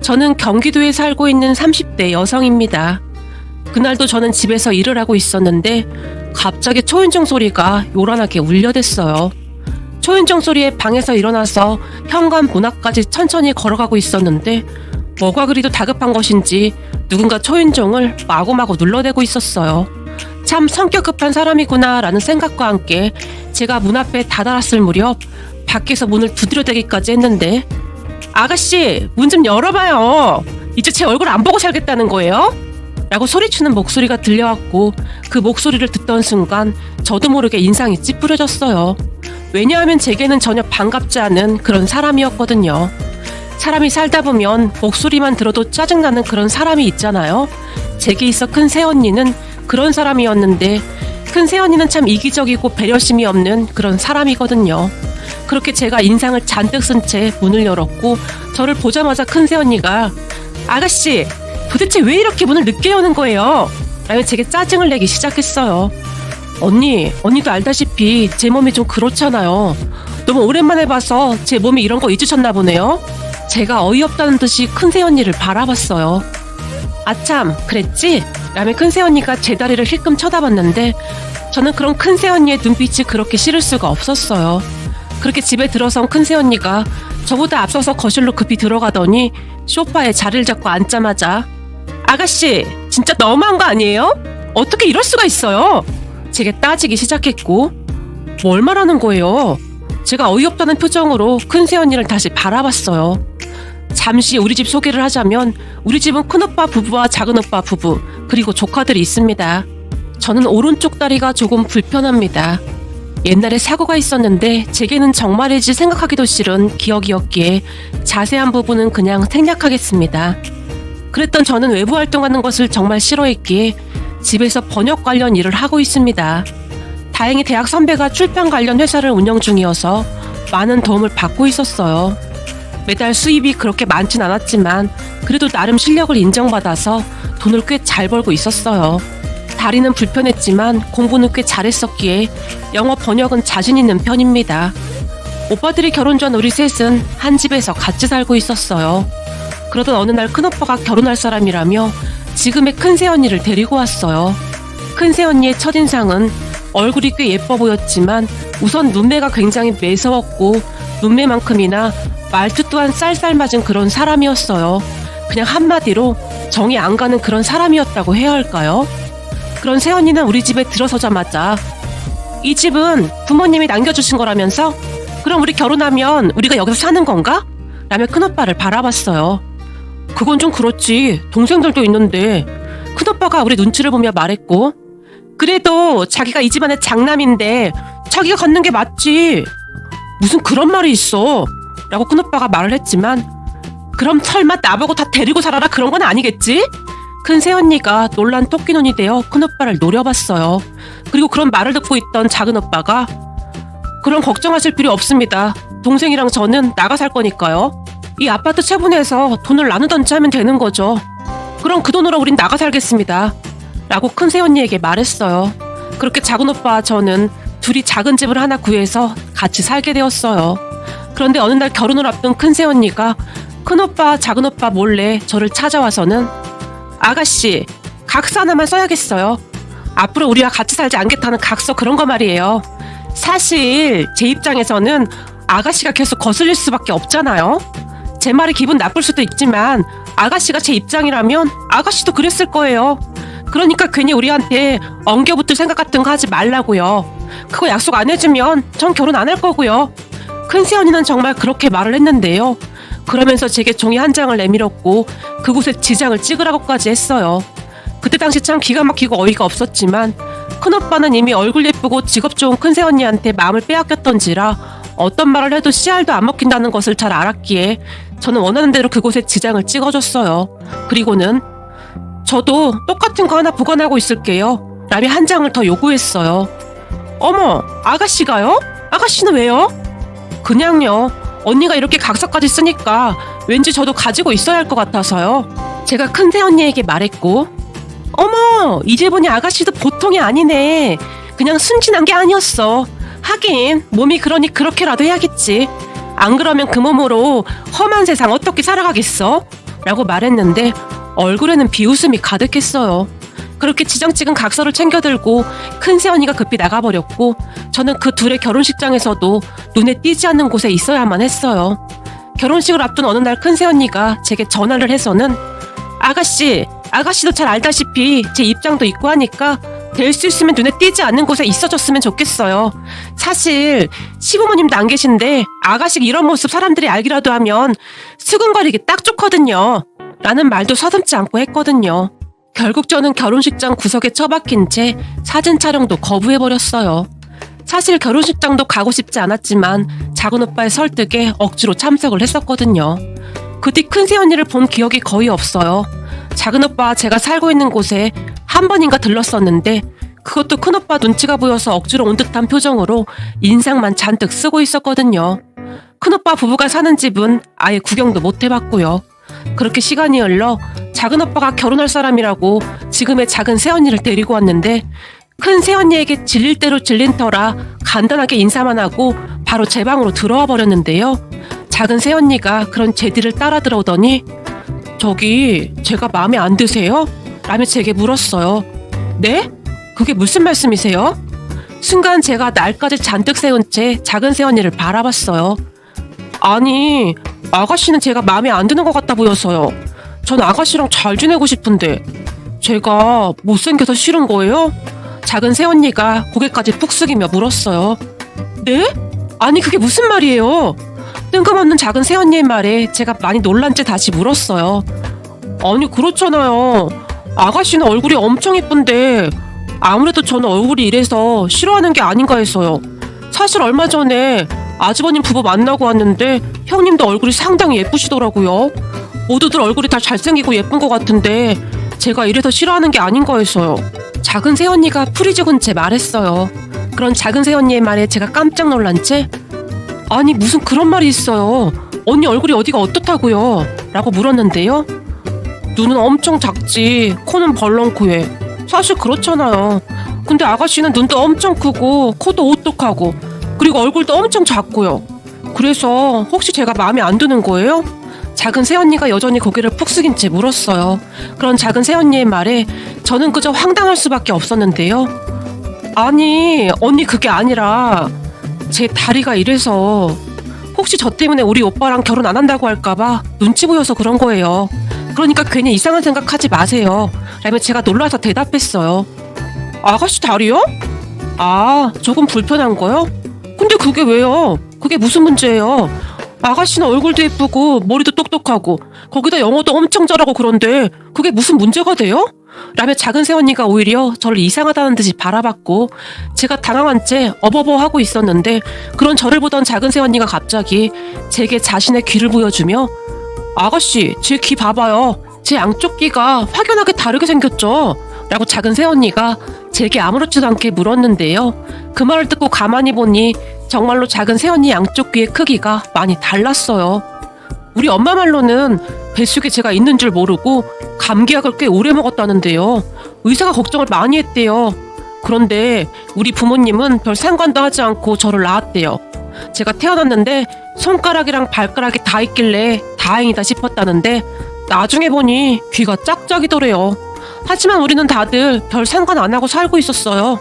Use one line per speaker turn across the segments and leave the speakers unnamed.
저는 경기도에 살고 있는 30대 여성입니다. 그날도 저는 집에서 일을 하고 있었는데 갑자기 초인종 소리가 요란하게 울려댔어요. 초인종 소리에 방에서 일어나서 현관 문 앞까지 천천히 걸어가고 있었는데 뭐가 그리도 다급한 것인지 누군가 초인종을 마구마구 눌러대고 있었어요. 참 성격 급한 사람이구나 라는 생각과 함께 제가 문 앞에 다다랐을 무렵 밖에서 문을 두드려대기까지 했는데, 아가씨 문 좀 열어봐요. 이제 제 얼굴 안 보고 살겠다는 거예요? 라고 소리치는 목소리가 들려왔고 그 목소리를 듣던 순간 저도 모르게 인상이 찌푸려졌어요. 왜냐하면 제게는 전혀 반갑지 않은 그런 사람이었거든요. 사람이 살다 보면 목소리만 들어도 짜증나는 그런 사람이 있잖아요. 제게 있어 큰 새언니는 그런 사람이었는데 큰 새언니는 참 이기적이고 배려심이 없는 그런 사람이거든요. 그렇게 제가 인상을 잔뜩 쓴 채 문을 열었고 저를 보자마자 큰 새언니가 아가씨 도대체 왜 이렇게 문을 늦게 여는 거예요? 라며 제게 짜증을 내기 시작했어요. 언니도 알다시피 제 몸이 좀 그렇잖아요. 너무 오랜만에 봐서 제 몸이 이런 거 잊으셨나 보네요. 제가 어이없다는 듯이 큰 새언니를 바라봤어요. 아참 그랬지? 라며 큰 새언니가 제 다리를 힐끔 쳐다봤는데 저는 그런 큰 새언니의 눈빛이 그렇게 싫을 수가 없었어요. 그렇게 집에 들어선 큰 새언니가 저보다 앞서서 거실로 급히 들어가더니 소파에 자리를 잡고 앉자마자 아가씨 진짜 너무한 거 아니에요? 어떻게 이럴 수가 있어요? 제게 따지기 시작했고 뭘 말하는 거예요? 제가 어이없다는 표정으로 큰 새언니를 다시 바라봤어요. 잠시 우리 집 소개를 하자면 우리 집은 큰오빠 부부와 작은오빠 부부 그리고 조카들이 있습니다. 저는 오른쪽 다리가 조금 불편합니다. 옛날에 사고가 있었는데 제게는 정말이지 생각하기도 싫은 기억이었기에 자세한 부분은 그냥 생략하겠습니다. 그랬던 저는 외부 활동하는 것을 정말 싫어했기에 집에서 번역 관련 일을 하고 있습니다. 다행히 대학 선배가 출판 관련 회사를 운영 중이어서 많은 도움을 받고 있었어요. 매달 수입이 그렇게 많진 않았지만 그래도 나름 실력을 인정받아서 돈을 꽤 잘 벌고 있었어요. 다리는 불편했지만 공부는 꽤 잘했었기에 영어 번역은 자신 있는 편입니다. 오빠들이 결혼 전 우리 셋은 한 집에서 같이 살고 있었어요. 그러던 어느 날 큰오빠가 결혼할 사람이라며 지금의 큰 새언니를 데리고 왔어요. 큰 새언니의 첫인상은 얼굴이 꽤 예뻐 보였지만 우선 눈매가 굉장히 매서웠고 눈매만큼이나 말투 또한 쌀쌀맞은 그런 사람이었어요. 그냥 한마디로 정이 안 가는 그런 사람이었다고 해야 할까요? 그런 새언니는 우리 집에 들어서자마자 이 집은 부모님이 남겨주신 거라면서? 그럼 우리 결혼하면 우리가 여기서 사는 건가? 라며 큰오빠를 바라봤어요. 그건 좀 그렇지. 동생들도 있는데. 큰오빠가 우리 눈치를 보며 말했고 그래도 자기가 이 집안의 장남인데 자기가 갖는 게 맞지. 무슨 그런 말이 있어. 라고 큰오빠가 말을 했지만 그럼 설마 나보고 다 데리고 살아라 그런 건 아니겠지? 큰 새언니가 놀란 토끼눈이 되어 큰오빠를 노려봤어요. 그리고 그런 말을 듣고 있던 작은오빠가 그럼 걱정하실 필요 없습니다. 동생이랑 저는 나가 살 거니까요. 이 아파트 처분해서 돈을 나누던지 하면 되는 거죠. 그럼 그 돈으로 우린 나가 살겠습니다. 라고 큰 새언니에게 말했어요. 그렇게 작은오빠와 저는 둘이 작은 집을 하나 구해서 같이 살게 되었어요. 그런데 어느 날 결혼을 앞둔 큰 새언니가 큰오빠, 작은오빠 몰래 저를 찾아와서는 아가씨, 각서 하나만 써야겠어요. 앞으로 우리와 같이 살지 않겠다는 각서 그런 거 말이에요. 사실 제 입장에서는 아가씨가 계속 거슬릴 수밖에 없잖아요. 제 말이 기분 나쁠 수도 있지만 아가씨가 제 입장이라면 아가씨도 그랬을 거예요. 그러니까 괜히 우리한테 엉겨붙을 생각 같은 거 하지 말라고요. 그거 약속 안 해주면 전 결혼 안 할 거고요. 큰 새언니는 정말 그렇게 말을 했는데요. 그러면서 제게 종이 한 장을 내밀었고 그곳에 지장을 찍으라고까지 했어요. 그때 당시 참 기가 막히고 어이가 없었지만 큰오빠는 이미 얼굴 예쁘고 직업 좋은 큰 새언니한테 마음을 빼앗겼던지라 어떤 말을 해도 씨알도 안 먹힌다는 것을 잘 알았기에 저는 원하는 대로 그곳에 지장을 찍어줬어요. 그리고는 저도 똑같은 거 하나 보관하고 있을게요. 라며 한 장을 더 요구했어요. 어머, 아가씨가요? 아가씨는 왜요? 그냥요. 언니가 이렇게 각서까지 쓰니까 왠지 저도 가지고 있어야 할 것 같아서요. 제가 큰 새언니에게 말했고 어머, 이제 보니 아가씨도 보통이 아니네. 그냥 순진한 게 아니었어. 하긴 몸이 그러니 그렇게라도 해야겠지. 안 그러면 그 몸으로 험한 세상 어떻게 살아가겠어? 라고 말했는데 얼굴에는 비웃음이 가득했어요. 그렇게 지정 찍은 각서를 챙겨들고 큰 새언니가 급히 나가버렸고 저는 그 둘의 결혼식장에서도 눈에 띄지 않는 곳에 있어야만 했어요. 결혼식을 앞둔 어느 날 큰 새언니가 제게 전화를 해서는 아가씨도 잘 알다시피 제 입장도 있고 하니까 될 수 있으면 눈에 띄지 않는 곳에 있어줬으면 좋겠어요. 사실 시부모님도 안 계신데 아가씨 이런 모습 사람들이 알기라도 하면 수근거리기 딱 좋거든요. 라는 말도 서슴지 않고 했거든요. 결국 저는 결혼식장 구석에 처박힌 채 사진 촬영도 거부해버렸어요. 사실 결혼식장도 가고 싶지 않았지만 작은 오빠의 설득에 억지로 참석을 했었거든요. 그 뒤 큰 새언니를 본 기억이 거의 없어요. 작은 오빠와 제가 살고 있는 곳에 한 번인가 들렀었는데 그것도 큰 오빠 눈치가 보여서 억지로 온 듯한 표정으로 인상만 잔뜩 쓰고 있었거든요. 큰 오빠 부부가 사는 집은 아예 구경도 못 해봤고요. 그렇게 시간이 흘러 작은 오빠가 결혼할 사람이라고 지금의 작은 새언니를 데리고 왔는데 큰 새언니에게 질릴 대로 질린 터라 간단하게 인사만 하고 바로 제 방으로 들어와 버렸는데요. 작은 새언니가 그런 제 뒤를 따라 들어오더니 저기 제가 마음에 안 드세요? 라며 제게 물었어요. 네? 그게 무슨 말씀이세요? 순간 제가 날까지 잔뜩 세운 채 작은 새언니를 바라봤어요. 아니, 아가씨는 제가 마음에 안 드는 것 같다 보여서요. 전 아가씨랑 잘 지내고 싶은데 제가 못생겨서 싫은 거예요? 작은 새언니가 고개까지 푹 숙이며 물었어요. 네? 아니 그게 무슨 말이에요? 뜬금없는 작은 새언니의 말에 제가 많이 놀란 채 다시 물었어요. 아니 그렇잖아요. 아가씨는 얼굴이 엄청 예쁜데 아무래도 저는 얼굴이 이래서 싫어하는 게 아닌가 해서요. 사실 얼마 전에 아주버님 부부 만나고 왔는데 형님도 얼굴이 상당히 예쁘시더라고요. 모두들 얼굴이 다 잘생기고 예쁜 것 같은데 제가 이래서 싫어하는 게 아닌가 해서요. 작은 새언니가 풀이 죽은 채 말했어요. 그런 작은 새언니의 말에 제가 깜짝 놀란 채 아니 무슨 그런 말이 있어요. 언니 얼굴이 어디가 어떻다고요? 라고 물었는데요. 눈은 엄청 작지 코는 벌렁코에 사실 그렇잖아요. 근데 아가씨는 눈도 엄청 크고 코도 오똑하고 그리고 얼굴도 엄청 작고요. 그래서 혹시 제가 마음에 안 드는 거예요? 작은 새언니가 여전히 고개를 푹 숙인 채 물었어요. 그런 작은 새언니의 말에 저는 그저 황당할 수밖에 없었는데요. 아니 언니 그게 아니라 제 다리가 이래서 혹시 저 때문에 우리 오빠랑 결혼 안 한다고 할까봐 눈치 보여서 그런 거예요. 그러니까 괜히 이상한 생각하지 마세요. 라며 제가 놀라서 대답했어요. 아가씨 다리요? 아 조금 불편한 거요? 근데 그게 왜요? 그게 무슨 문제예요? 아가씨는 얼굴도 예쁘고 머리도 똑똑하고 거기다 영어도 엄청 잘하고 그런데 그게 무슨 문제가 돼요? 라며 작은 새언니가 오히려 저를 이상하다는 듯이 바라봤고 제가 당황한 채 어버버하고 있었는데 그런 저를 보던 작은 새언니가 갑자기 제게 자신의 귀를 보여주며 아가씨 제 귀 봐봐요. 제 양쪽 귀가 확연하게 다르게 생겼죠? 라고 작은 새언니가 제게 아무렇지도 않게 물었는데요. 그 말을 듣고 가만히 보니 정말로 작은 새언니 양쪽 귀의 크기가 많이 달랐어요. 우리 엄마 말로는 뱃속에 제가 있는 줄 모르고 감기약을 꽤 오래 먹었다는데요. 의사가 걱정을 많이 했대요. 그런데 우리 부모님은 별 상관도 하지 않고 저를 낳았대요. 제가 태어났는데 손가락이랑 발가락이 다 있길래 다행이다 싶었다는데 나중에 보니 귀가 짝짝이더래요. 하지만 우리는 다들 별 상관 안 하고 살고 있었어요.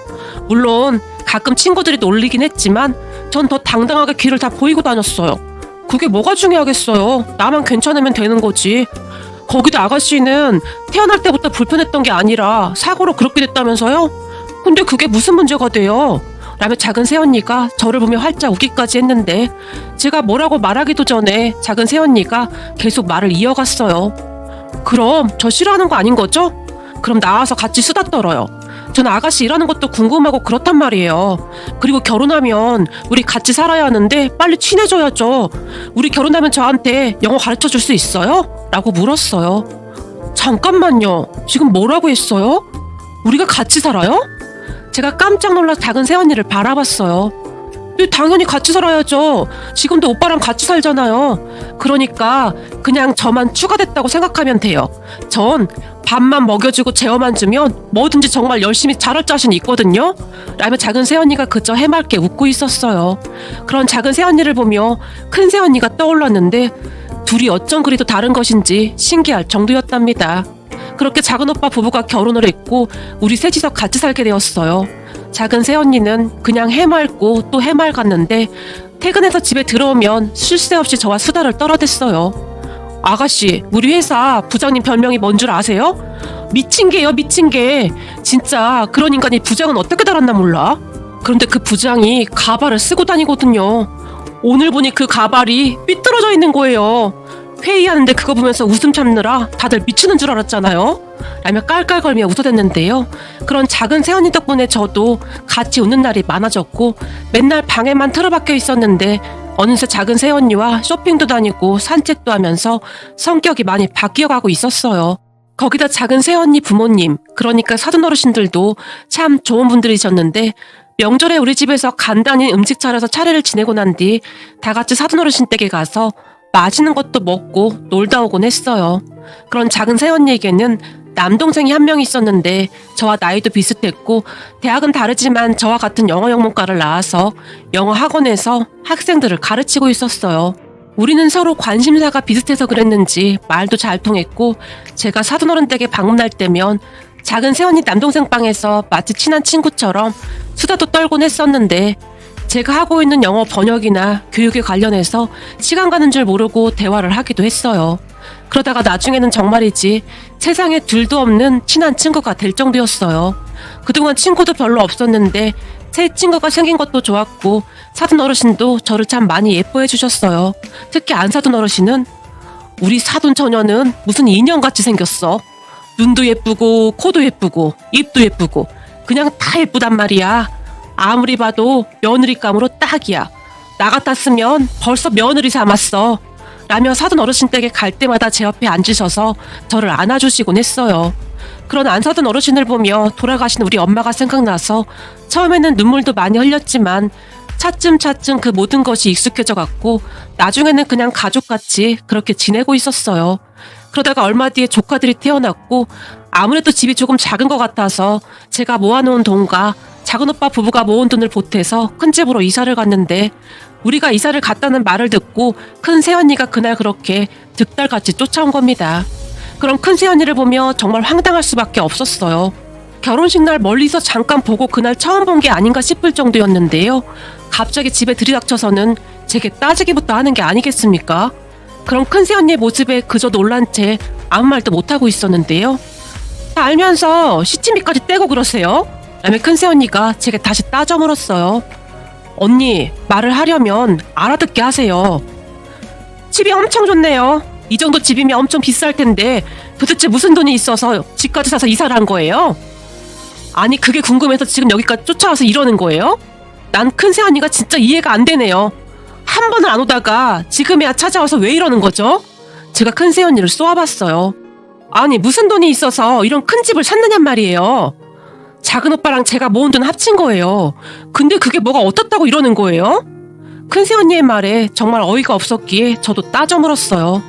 물론 가끔 친구들이 놀리긴 했지만 전 더 당당하게 귀를 다 보이고 다녔어요. 그게 뭐가 중요하겠어요. 나만 괜찮으면 되는 거지. 거기다 아가씨는 태어날 때부터 불편했던 게 아니라 사고로 그렇게 됐다면서요? 근데 그게 무슨 문제가 돼요? 라며 작은 새언니가 저를 보며 활짝 웃기까지 했는데 제가 뭐라고 말하기도 전에 작은 새언니가 계속 말을 이어갔어요. 그럼 저 싫어하는 거 아닌 거죠? 그럼 나와서 같이 수다 떨어요. 전 아가씨 일하는 것도 궁금하고 그렇단 말이에요. 그리고 결혼하면 우리 같이 살아야 하는데 빨리 친해져야죠. 우리 결혼하면 저한테 영어 가르쳐 줄 수 있어요? 라고 물었어요. 잠깐만요. 지금 뭐라고 했어요? 우리가 같이 살아요? 제가 깜짝 놀라 작은 새언니를 바라봤어요. 당연히 같이 살아야죠. 지금도 오빠랑 같이 살잖아요. 그러니까 그냥 저만 추가됐다고 생각하면 돼요. 전 밥만 먹여주고 재워만 주면 뭐든지 정말 열심히 잘할 자신 있거든요. 라며 작은 새언니가 그저 해맑게 웃고 있었어요. 그런 작은 새언니를 보며 큰 새언니가 떠올랐는데 둘이 어쩜 그리도 다른 것인지 신기할 정도였답니다. 그렇게 작은 오빠 부부가 결혼을 했고 우리 셋이서 같이 살게 되었어요. 작은 새언니는 그냥 해맑고 또 해맑았는데 퇴근해서 집에 들어오면 쉴 새 없이 저와 수다를 떨어댔어요. 아가씨, 우리 회사 부장님 별명이 뭔 줄 아세요? 미친 개요, 미친 개. 진짜 그런 인간이 부장은 어떻게 달았나 몰라. 그런데 그 부장이 가발을 쓰고 다니거든요. 오늘 보니 그 가발이 삐뚤어져 있는 거예요. 회의하는데 그거 보면서 웃음 참느라 다들 미치는 줄 알았잖아요. 라며 깔깔거리며 웃어댔는데요. 그런 작은 새언니 덕분에 저도 같이 웃는 날이 많아졌고 맨날 방에만 틀어박혀 있었는데 어느새 작은 새언니와 쇼핑도 다니고 산책도 하면서 성격이 많이 바뀌어가고 있었어요. 거기다 작은 새언니 부모님, 그러니까 사돈어르신들도 참 좋은 분들이셨는데 명절에 우리 집에서 간단히 음식 차려서 차례를 지내고 난 뒤 다 같이 사돈어르신 댁에 가서 맛있는 것도 먹고 놀다 오곤 했어요. 그런 작은 새언니에게는 남동생이 한 명 있었는데 저와 나이도 비슷했고 대학은 다르지만 저와 같은 영어 영문과를 나와서 영어 학원에서 학생들을 가르치고 있었어요. 우리는 서로 관심사가 비슷해서 그랬는지 말도 잘 통했고 제가 사돈어른 댁에 방문할 때면 작은 새언니 남동생 방에서 마치 친한 친구처럼 수다도 떨곤 했었는데 제가 하고 있는 영어 번역이나 교육에 관련해서 시간 가는 줄 모르고 대화를 하기도 했어요. 그러다가 나중에는 정말이지 세상에 둘도 없는 친한 친구가 될 정도였어요. 그동안 친구도 별로 없었는데 새 친구가 생긴 것도 좋았고 사돈 어르신도 저를 참 많이 예뻐해 주셨어요. 특히 안사돈 어르신은 우리 사돈 처녀는 무슨 인형같이 생겼어. 눈도 예쁘고 코도 예쁘고 입도 예쁘고 그냥 다 예쁘단 말이야. 아무리 봐도 며느리감으로 딱이야. 나 같았으면 벌써 며느리 삼았어. 라며 사돈 어르신 댁에 갈 때마다 제 옆에 앉으셔서 저를 안아주시곤 했어요. 그런 안사돈 어르신을 보며 돌아가신 우리 엄마가 생각나서 처음에는 눈물도 많이 흘렸지만 차츰차츰 그 모든 것이 익숙해져 갔고 나중에는 그냥 가족같이 그렇게 지내고 있었어요. 그러다가 얼마 뒤에 조카들이 태어났고 아무래도 집이 조금 작은 것 같아서 제가 모아놓은 돈과 작은 오빠 부부가 모은 돈을 보태서 큰 집으로 이사를 갔는데 우리가 이사를 갔다는 말을 듣고 큰 새언니가 그날 그렇게 득달같이 쫓아온 겁니다. 그럼 큰 새언니를 보며 정말 황당할 수밖에 없었어요. 결혼식 날 멀리서 잠깐 보고 그날 처음 본 게 아닌가 싶을 정도였는데요. 갑자기 집에 들이닥쳐서는 제게 따지기부터 하는 게 아니겠습니까? 그런 큰 새언니의 모습에 그저 놀란 채 아무 말도 못하고 있었는데요. 다 알면서 시치미까지 떼고 그러세요? 라며 큰 새언니가 제게 다시 따져 물었어요. 언니, 말을 하려면 알아듣게 하세요. 집이 엄청 좋네요. 이 정도 집이면 엄청 비쌀 텐데 도대체 무슨 돈이 있어서 집까지 사서 이사를 한 거예요? 아니, 그게 궁금해서 지금 여기까지 쫓아와서 이러는 거예요? 난 큰 새언니가 진짜 이해가 안 되네요. 한 번을 안 오다가 지금이야 찾아와서 왜 이러는 거죠? 제가 큰 새언니를 쏘아봤어요. 아니, 무슨 돈이 있어서 이런 큰 집을 샀느냔 말이에요. 작은 오빠랑 제가 모은 돈 합친 거예요. 근데 그게 뭐가 어떻다고 이러는 거예요? 큰 새언니의 말에 정말 어이가 없었기에 저도 따져 물었어요.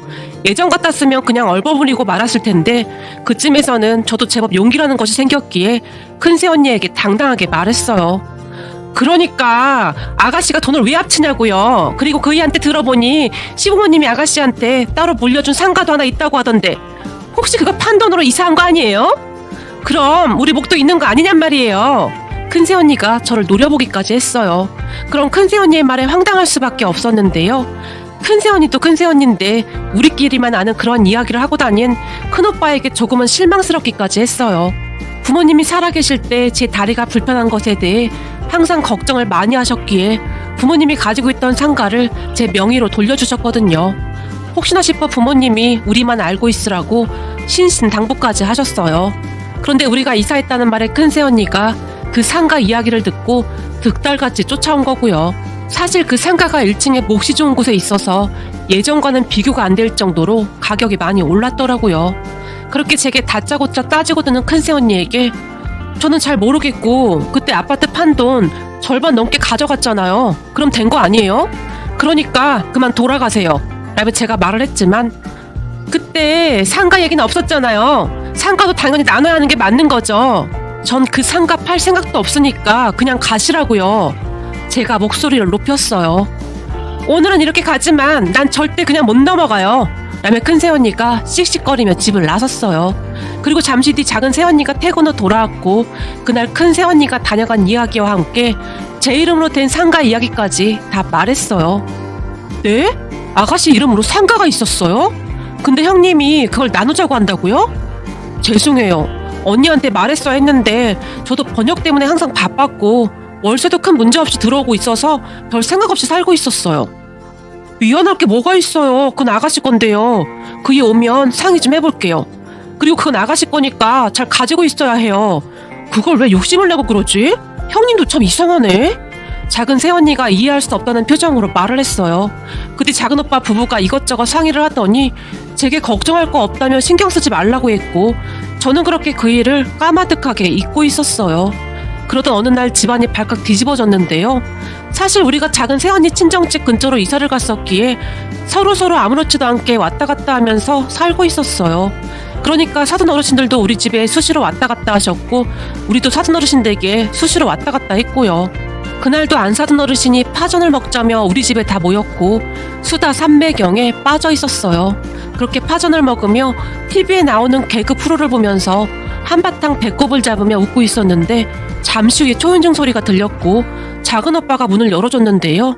예전 같았으면 그냥 얼버무리고 말았을 텐데 그쯤에서는 저도 제법 용기라는 것이 생겼기에 큰 새언니에게 당당하게 말했어요. 그러니까 아가씨가 돈을 왜 합치냐고요. 그리고 그이한테 들어보니 시부모님이 아가씨한테 따로 물려준 상가도 하나 있다고 하던데 혹시 그거 판 돈으로 이사한 거 아니에요? 그럼 우리 목도 있는 거 아니냔 말이에요. 큰 새언니가 저를 노려보기까지 했어요. 그럼 큰 새언니의 말에 황당할 수밖에 없었는데요. 큰 새언니도 큰 새언니인데 우리끼리만 아는 그런 이야기를 하고 다닌 큰오빠에게 조금은 실망스럽기까지 했어요. 부모님이 살아계실 때 제 다리가 불편한 것에 대해 항상 걱정을 많이 하셨기에 부모님이 가지고 있던 상가를 제 명의로 돌려주셨거든요. 혹시나 싶어 부모님이 우리만 알고 있으라고 신신당부까지 하셨어요. 그런데 우리가 이사했다는 말에 큰 새언니가 그 상가 이야기를 듣고 득달같이 쫓아온 거고요. 사실 그 상가가 1층에 몫이 좋은 곳에 있어서 예전과는 비교가 안 될 정도로 가격이 많이 올랐더라고요. 그렇게 제게 다짜고짜 따지고 드는 큰 새언니에게 저는 잘 모르겠고 그때 아파트 판 돈 절반 넘게 가져갔잖아요. 그럼 된 거 아니에요? 그러니까 그만 돌아가세요. 라며 제가 말을 했지만 그때 상가 얘기는 없었잖아요. 상가도 당연히 나눠야 하는 게 맞는 거죠. 전 그 상가 팔 생각도 없으니까 그냥 가시라고요. 제가 목소리를 높였어요. 오늘은 이렇게 가지만 난 절대 그냥 못 넘어가요. 라며 큰 새언니가 씩씩거리며 집을 나섰어요. 그리고 잠시 뒤 작은 새언니가 퇴근 후 돌아왔고 그날 큰 새언니가 다녀간 이야기와 함께 제 이름으로 된 상가 이야기까지 다 말했어요. 네? 아가씨 이름으로 상가가 있었어요? 근데 형님이 그걸 나누자고 한다고요? 죄송해요. 언니한테 말했어야 했는데 저도 번역 때문에 항상 바빴고 월세도 큰 문제 없이 들어오고 있어서 별 생각 없이 살고 있었어요. 미안할 게 뭐가 있어요. 그건 아가씨 건데요. 그이 오면 상의 좀 해볼게요. 그리고 그건 아가씨 거니까 잘 가지고 있어야 해요. 그걸 왜 욕심을 내고 그러지? 형님도 참 이상하네. 작은 새언니가 이해할 수 없다는 표정으로 말을 했어요. 그때 작은 오빠 부부가 이것저것 상의를 하더니 제게 걱정할 거 없다며 신경 쓰지 말라고 했고 저는 그렇게 그 일을 까마득하게 잊고 있었어요. 그러던 어느 날 집안이 발칵 뒤집어졌는데요. 사실 우리가 작은 새언니 친정집 근처로 이사를 갔었기에 서로 아무렇지도 않게 왔다 갔다 하면서 살고 있었어요. 그러니까 사돈 어르신들도 우리 집에 수시로 왔다 갔다 하셨고 우리도 사돈 어르신들에게 수시로 왔다 갔다 했고요. 그날도 안사돈 어르신이 파전을 먹자며 우리 집에 다 모였고 수다 삼매경에 빠져 있었어요. 그렇게 파전을 먹으며 TV에 나오는 개그 프로를 보면서 한바탕 배꼽을 잡으며 웃고 있었는데 잠시 후에 초인종 소리가 들렸고 작은 오빠가 문을 열어줬는데요.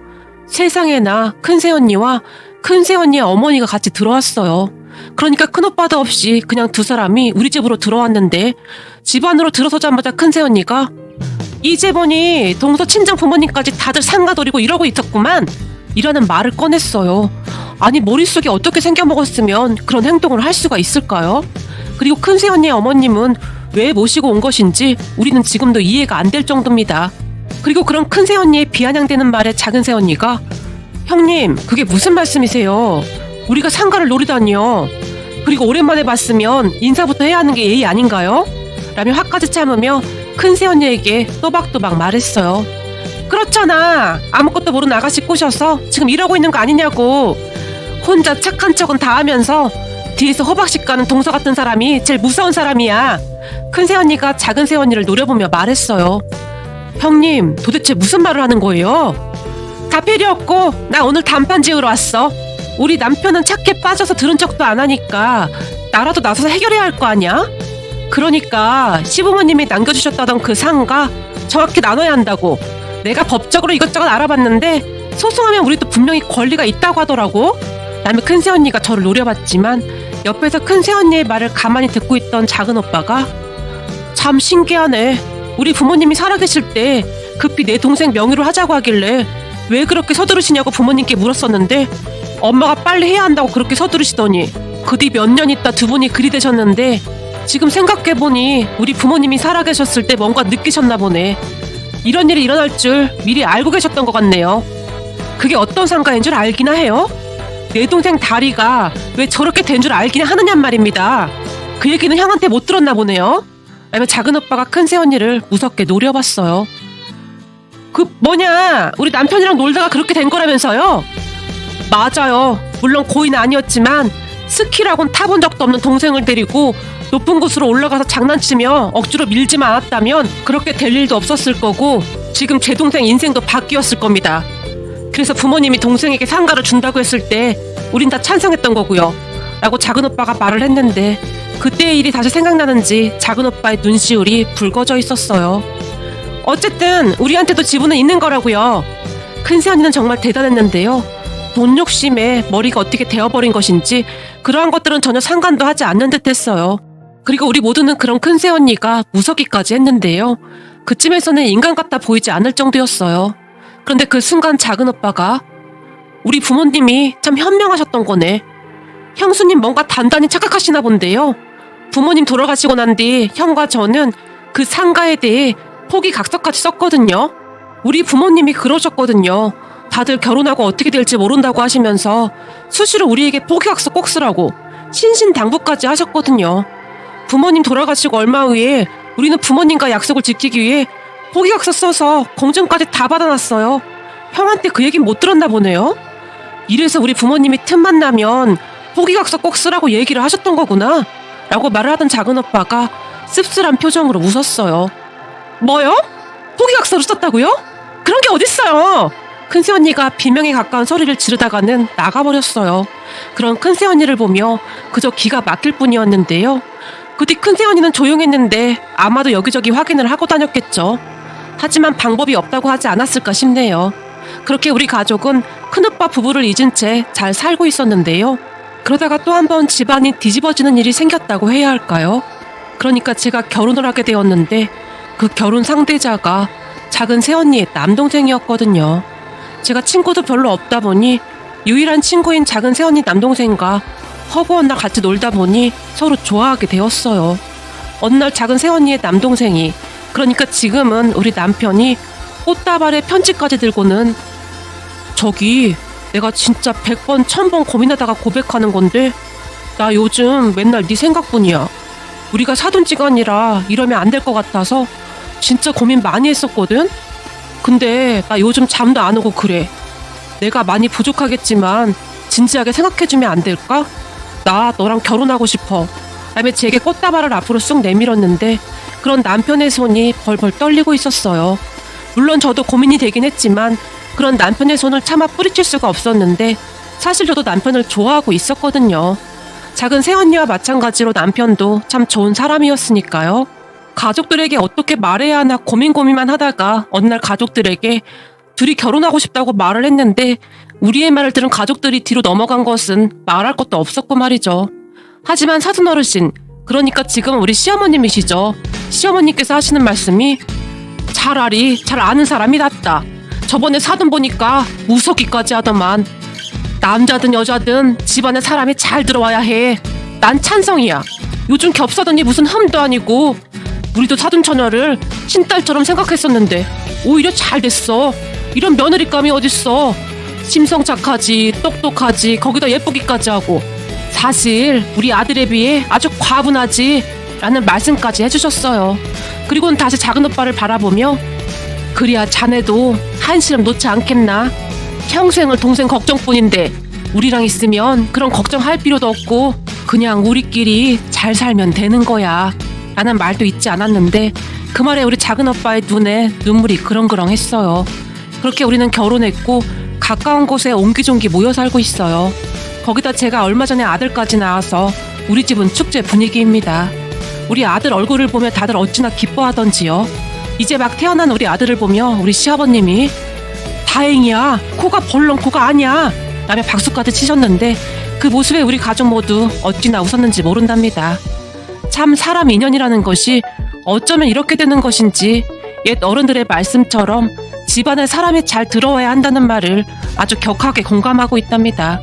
세상에나 큰 새언니와 큰 새언니의 어머니가 같이 들어왔어요. 그러니까 큰 오빠도 없이 그냥 두 사람이 우리 집으로 들어왔는데 집 안으로 들어서자마자 큰 새언니가 이제 보니 동서 친정 부모님까지 다들 상가돌이고 이러고 있었구만 이라는 말을 꺼냈어요. 아니 머릿속에 어떻게 생겨먹었으면 그런 행동을 할 수가 있을까요? 그리고 큰 새언니의 어머님은 왜 모시고 온 것인지 우리는 지금도 이해가 안 될 정도입니다. 그리고 그런 큰 새언니의 비아냥대는 말에 작은 새언니가 형님 그게 무슨 말씀이세요? 우리가 상가를 노리다니요. 그리고 오랜만에 봤으면 인사부터 해야 하는 게 예의 아닌가요? 라며 화까지 참으며 큰 새언니에게 또박또박 말했어요. 그렇잖아. 아무것도 모르는 아가씨 꼬셔서 지금 이러고 있는 거 아니냐고. 혼자 착한 척은 다 하면서 뒤에서 호박씨 까는 동서 같은 사람이 제일 무서운 사람이야. 큰 새언니가 작은 새언니를 노려보며 말했어요. 형님 도대체 무슨 말을 하는 거예요? 다 필요 없고 나 오늘 단판 지으러 왔어. 우리 남편은 착해 빠져서 들은 척도 안 하니까 나라도 나서서 해결해야 할 거 아니야? 그러니까 시부모님이 남겨주셨다던 그 상가 정확히 나눠야 한다고. 내가 법적으로 이것저것 알아봤는데 소송하면 우리도 분명히 권리가 있다고 하더라고. 라며 큰 새언니가 저를 노려봤지만 옆에서 큰 새언니의 말을 가만히 듣고 있던 작은 오빠가 참 신기하네. 우리 부모님이 살아계실 때 급히 내 동생 명의로 하자고 하길래 왜 그렇게 서두르시냐고 부모님께 물었었는데 엄마가 빨리 해야 한다고 그렇게 서두르시더니 그 뒤 몇 년 있다 두 분이 그리 되셨는데 지금 생각해보니 우리 부모님이 살아계셨을 때 뭔가 느끼셨나 보네. 이런 일이 일어날 줄 미리 알고 계셨던 것 같네요. 그게 어떤 상가인 줄 알기나 해요? 내 동생 다리가 왜 저렇게 된 줄 알기나 하느냔 말입니다. 그 얘기는 형한테 못 들었나 보네요. 라며 작은 오빠가 큰 새언니를 무섭게 노려봤어요. 그 뭐냐 우리 남편이랑 놀다가 그렇게 된 거라면서요? 맞아요. 물론 고의는 아니었지만 스키라곤 타본 적도 없는 동생을 데리고 높은 곳으로 올라가서 장난치며 억지로 밀지만 않았다면 그렇게 될 일도 없었을 거고 지금 제 동생 인생도 바뀌었을 겁니다. 그래서 부모님이 동생에게 상가를 준다고 했을 때 우린 다 찬성했던 거고요. 라고 작은 오빠가 말을 했는데 그때의 일이 다시 생각나는지 작은 오빠의 눈시울이 붉어져 있었어요. 어쨌든 우리한테도 지분은 있는 거라고요. 큰 새언니는 정말 대단했는데요. 돈 욕심에 머리가 어떻게 되어버린 것인지 그러한 것들은 전혀 상관도 하지 않는 듯 했어요. 그리고 우리 모두는 그런 큰 새언니가 무섭기까지 했는데요. 그쯤에서는 인간 같아 보이지 않을 정도였어요. 그런데 그 순간 작은 오빠가 우리 부모님이 참 현명하셨던 거네. 형수님 뭔가 단단히 착각하시나 본데요. 부모님 돌아가시고 난 뒤 형과 저는 그 상가에 대해 포기각서까지 썼거든요. 우리 부모님이 그러셨거든요. 다들 결혼하고 어떻게 될지 모른다고 하시면서 수시로 우리에게 포기각서 꼭 쓰라고 신신당부까지 하셨거든요. 부모님 돌아가시고 얼마 후에 우리는 부모님과 약속을 지키기 위해 포기각서 써서 공증까지 다 받아놨어요. 형한테 그 얘기 못 들었나 보네요. 이래서 우리 부모님이 틈만 나면 포기각서 꼭 쓰라고 얘기를 하셨던 거구나 라고 말을 하던 작은 오빠가 씁쓸한 표정으로 웃었어요. 뭐요? 포기각서를 썼다고요? 그런 게 어딨어요. 큰 새언니가 비명에 가까운 소리를 지르다가는 나가버렸어요. 그런 큰 새언니를 보며 그저 기가 막힐 뿐이었는데요. 그 뒤 큰 새언니는 조용했는데 아마도 여기저기 확인을 하고 다녔겠죠. 하지만 방법이 없다고 하지 않았을까 싶네요. 그렇게 우리 가족은 큰오빠 부부를 잊은 채 잘 살고 있었는데요. 그러다가 또 한 번 집안이 뒤집어지는 일이 생겼다고 해야 할까요? 그러니까 제가 결혼을 하게 되었는데 그 결혼 상대자가 작은 새언니의 남동생이었거든요. 제가 친구도 별로 없다 보니 유일한 친구인 작은 새언니 남동생과 허구한 날 같이 놀다 보니 서로 좋아하게 되었어요. 어느 날 작은 새언니의 남동생이, 그러니까 지금은 우리 남편이 꽃다발에 편지까지 들고는 저기 내가 진짜 100번 1000번 고민하다가 고백하는 건데 나 요즘 맨날 네 생각뿐이야. 우리가 사돈지간이라 이러면 안 될 것 같아서 진짜 고민 많이 했었거든. 근데 나 요즘 잠도 안 오고 그래. 내가 많이 부족하겠지만 진지하게 생각해주면 안 될까? 나 너랑 결혼하고 싶어. 다음에 제게 꽃다발을 앞으로 쑥 내밀었는데 그런 남편의 손이 벌벌 떨리고 있었어요. 물론 저도 고민이 되긴 했지만 그런 남편의 손을 차마 뿌리칠 수가 없었는데 사실 저도 남편을 좋아하고 있었거든요. 작은 새언니와 마찬가지로 남편도 참 좋은 사람이었으니까요. 가족들에게 어떻게 말해야 하나 고민만 하다가 어느 날 가족들에게 둘이 결혼하고 싶다고 말을 했는데 우리의 말을 들은 가족들이 뒤로 넘어간 것은 말할 것도 없었고 말이죠. 하지만 사돈어르신, 그러니까 지금 우리 시어머님이시죠. 시어머님께서 하시는 말씀이 차라리 잘 아는 사람이 낫다. 저번에 사돈 보니까 무섭기까지 하더만. 남자든 여자든 집안에 사람이 잘 들어와야 해. 난 찬성이야. 요즘 겹사돈이 무슨 흠도 아니고 우리도 사돈 처녀를 친딸처럼 생각했었는데 오히려 잘 됐어. 이런 며느리감이 어딨어. 심성착하지, 똑똑하지, 거기다 예쁘기까지 하고 사실 우리 아들에 비해 아주 과분하지 라는 말씀까지 해주셨어요. 그리고는 다시 작은 오빠를 바라보며 그리야 자네도 한시름 놓지 않겠나. 평생을 동생 걱정뿐인데 우리랑 있으면 그런 걱정할 필요도 없고 그냥 우리끼리 잘 살면 되는 거야 라는 말도 잊지 않았는데 그 말에 우리 작은 오빠의 눈에 눈물이 그렁그렁했어요. 그렇게 우리는 결혼했고 가까운 곳에 옹기종기 모여 살고 있어요. 거기다 제가 얼마 전에 아들까지 낳아서 우리 집은 축제 분위기입니다. 우리 아들 얼굴을 보며 다들 어찌나 기뻐하던지요. 이제 막 태어난 우리 아들을 보며 우리 시아버님이 다행이야, 코가 벌렁코가 아니야 라며 박수까지 치셨는데 그 모습에 우리 가족 모두 어찌나 웃었는지 모른답니다. 참 사람 인연이라는 것이 어쩌면 이렇게 되는 것인지 옛 어른들의 말씀처럼 집안에 사람이 잘 들어와야 한다는 말을 아주 격하게 공감하고 있답니다.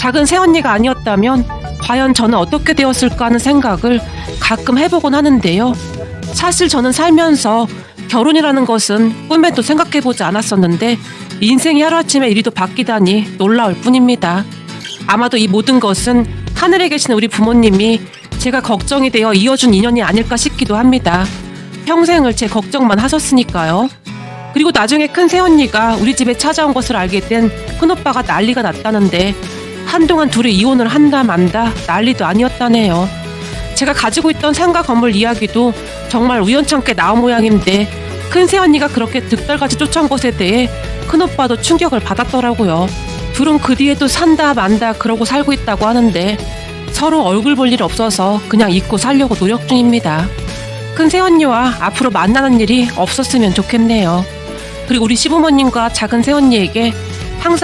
작은 새언니가 아니었다면 과연 저는 어떻게 되었을까 하는 생각을 가끔 해보곤 하는데요. 사실 저는 살면서 결혼이라는 것은 꿈에도 생각해보지 않았었는데 인생이 하루아침에 이리도 바뀌다니 놀라울 뿐입니다. 아마도 이 모든 것은 하늘에 계신 우리 부모님이 제가 걱정이 되어 이어준 인연이 아닐까 싶기도 합니다. 평생을 제 걱정만 하셨으니까요. 그리고 나중에 큰 새언니가 우리 집에 찾아온 것을 알게 된 큰오빠가 난리가 났다는데 한동안 둘이 이혼을 한다 만다 난리도 아니었다네요. 제가 가지고 있던 상가 건물 이야기도 정말 우연찮게 나온 모양인데 큰 새언니가 그렇게 득달같이 쫓아온 것에 대해 큰오빠도 충격을 받았더라고요. 둘은 그 뒤에도 산다 만다 그러고 살고 있다고 하는데 서로 얼굴 볼 일 없어서 그냥 잊고 살려고 노력 중입니다. 큰 새언니와 앞으로 만나는 일이 없었으면 좋겠네요. 그리고 우리 시부모님과 작은 새언니에게 항상